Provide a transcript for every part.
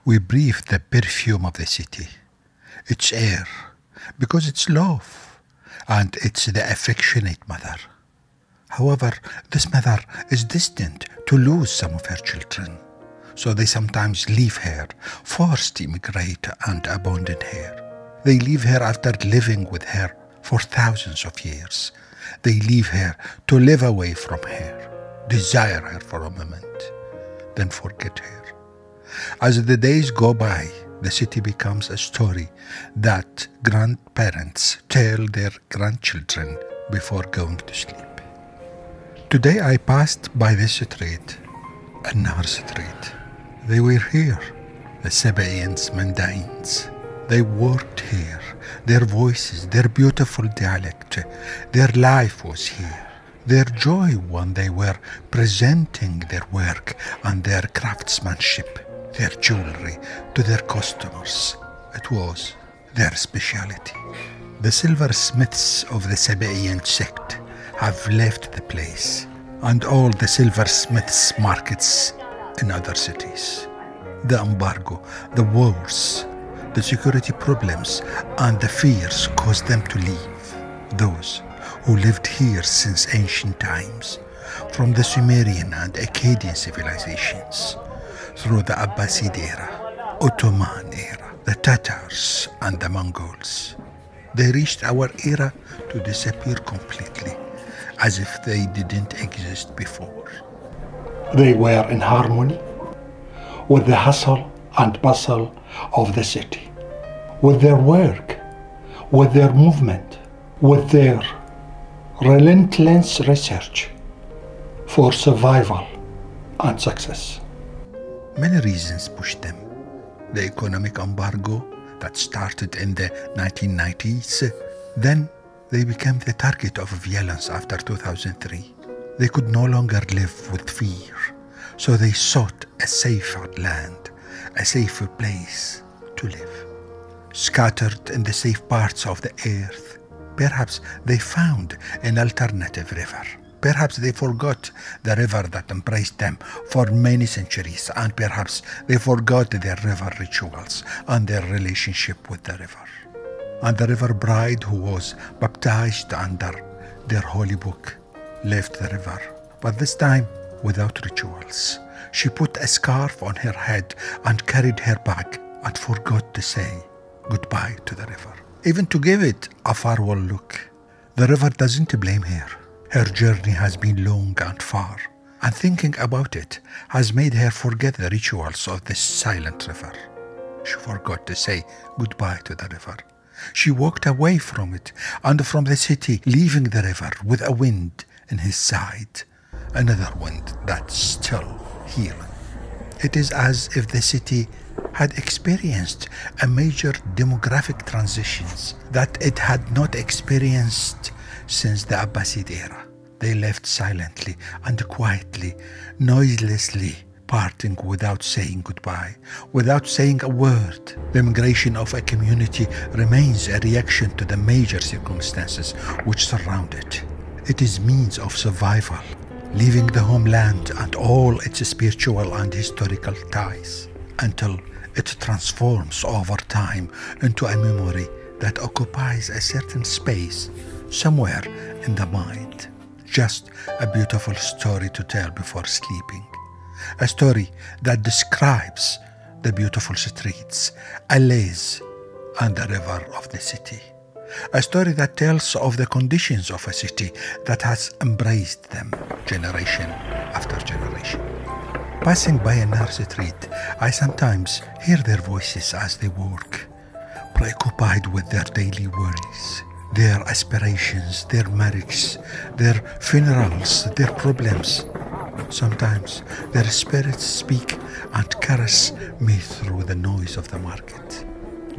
We breathe the perfume of the city, its air, because it's love, and it's the affectionate mother. However, this mother is destined to lose some of her children, so they sometimes leave her, forced to immigrate and abandon her. They leave her after living with her for thousands of years. They leave her to live away from her, desire her for a moment, then forget her. As the days go by, the city becomes a story that grandparents tell their grandchildren before going to sleep. Today I passed by this street, An-Nahr Street. They were here, the Sabaeans, Mandaeans. They worked here, their voices, their beautiful dialect, their life was here. Their joy when they were presenting their work and their craftsmanship, their jewelry to their customers. It was their speciality. The silversmiths of the Sabaean sect have left the place, and all the silversmiths' markets in other cities. The embargo, the wars, the security problems, and the fears caused them to leave. Those who lived here since ancient times, from the Sumerian and Akkadian civilizations, through the Abbasid era, Ottoman era, the Tatars and the Mongols. They reached our era to disappear completely, as if they didn't exist before. They were in harmony with the hustle and bustle of the city, with their work, with their movement, with their relentless research for survival and success. Many reasons pushed them. The economic embargo that started in the 1990s, then they became the target of violence after 2003. They could no longer live with fear, so they sought a safer land, a safer place to live. Scattered in the safe parts of the earth, perhaps they found an alternative river. Perhaps they forgot the river that embraced them for many centuries, and perhaps they forgot their river rituals and their relationship with the river. And the river bride who was baptized under their holy book left the river, but this time without rituals. She put a scarf on her head and carried her bag and forgot to say goodbye to the river, even to give it a farewell look. The river doesn't blame her. Her journey has been long and far, and thinking about it has made her forget the rituals of this silent river. She forgot to say goodbye to the river. She walked away from it and from the city, leaving the river with a wind in his side, another wind that's still healing. It is as if the city had experienced a major demographic transitions that it had not experienced since the Abbasid era. They left silently and quietly, noiselessly, parting without saying goodbye, without saying a word. The migration of a community remains a reaction to the major circumstances which surround it. It is means of survival, leaving the homeland and all its spiritual and historical ties, until it transforms over time into a memory that occupies a certain space somewhere in the mind. Just a beautiful story to tell before sleeping. A story that describes the beautiful streets, alleys, and the river of the city. A story that tells of the conditions of a city that has embraced them generation after generation. Passing by An-Nahr Street, I sometimes hear their voices as they work, preoccupied with their daily worries, their aspirations, their marriages, their funerals, their problems. Sometimes their spirits speak and caress me through the noise of the market.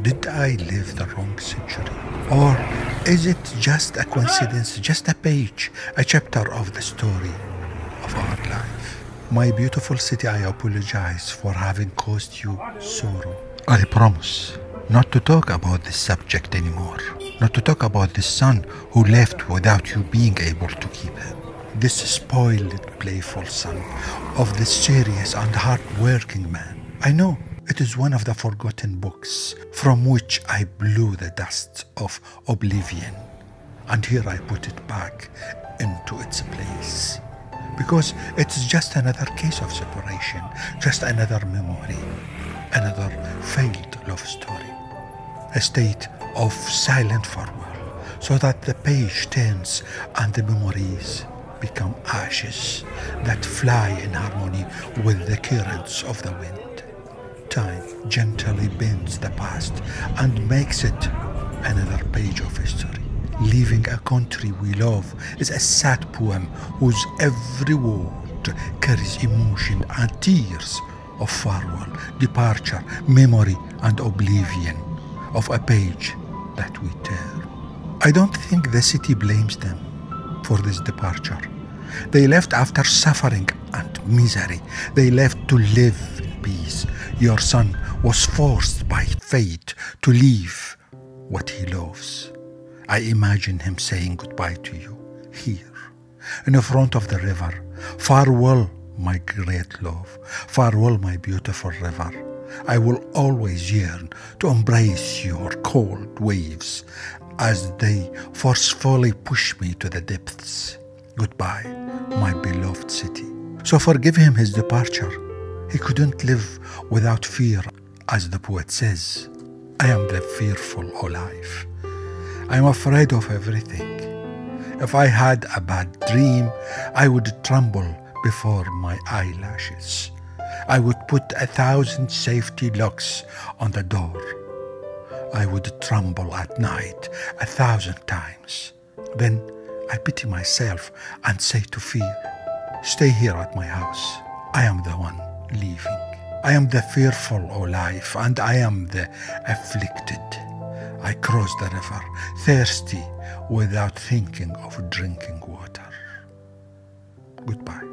Did I live the wrong century? Or is it just a coincidence, just a page, a chapter of the story of our life? My beautiful city, I apologize for having caused you sorrow. I promise not to talk about this subject anymore. Not to talk about the son who left without you being able to keep him. This spoiled, playful son of this serious and hard-working man. I know It is one of the forgotten books from which I blew the dust of oblivion, and here I put it back into its place. Because it's just another case of separation, just another memory, another failed love story, a state of silent farewell, so that the page turns and the memories become ashes that fly in harmony with the currents of the wind. Time gently bends the past and makes it another page of history. Leaving a country we love is a sad poem whose every word carries emotion and tears of farewell, departure, memory and oblivion of a page that we tear. I don't think the city blames them for this departure. They left after suffering and misery. They left to live in peace. Your son was forced by fate to leave what he loves. I imagine him saying goodbye to you here, in front of the river. Farewell, my great love. Farewell, my beautiful river. I will always yearn to embrace your cold waves as they forcefully push me to the depths. Goodbye, my beloved city. So forgive him his departure. He couldn't live without fear, as the poet says. I am the fearful, O life. I am afraid of everything. If I had a bad dream, I would tremble before my eyelashes. I would put 1,000 safety locks on the door. I would tremble at night 1,000 times. Then I pity myself and say to fear, stay here at my house. I am the one leaving. I am the fearful, O life, and I am the afflicted. I cross the river, thirsty, without thinking of drinking water. Goodbye.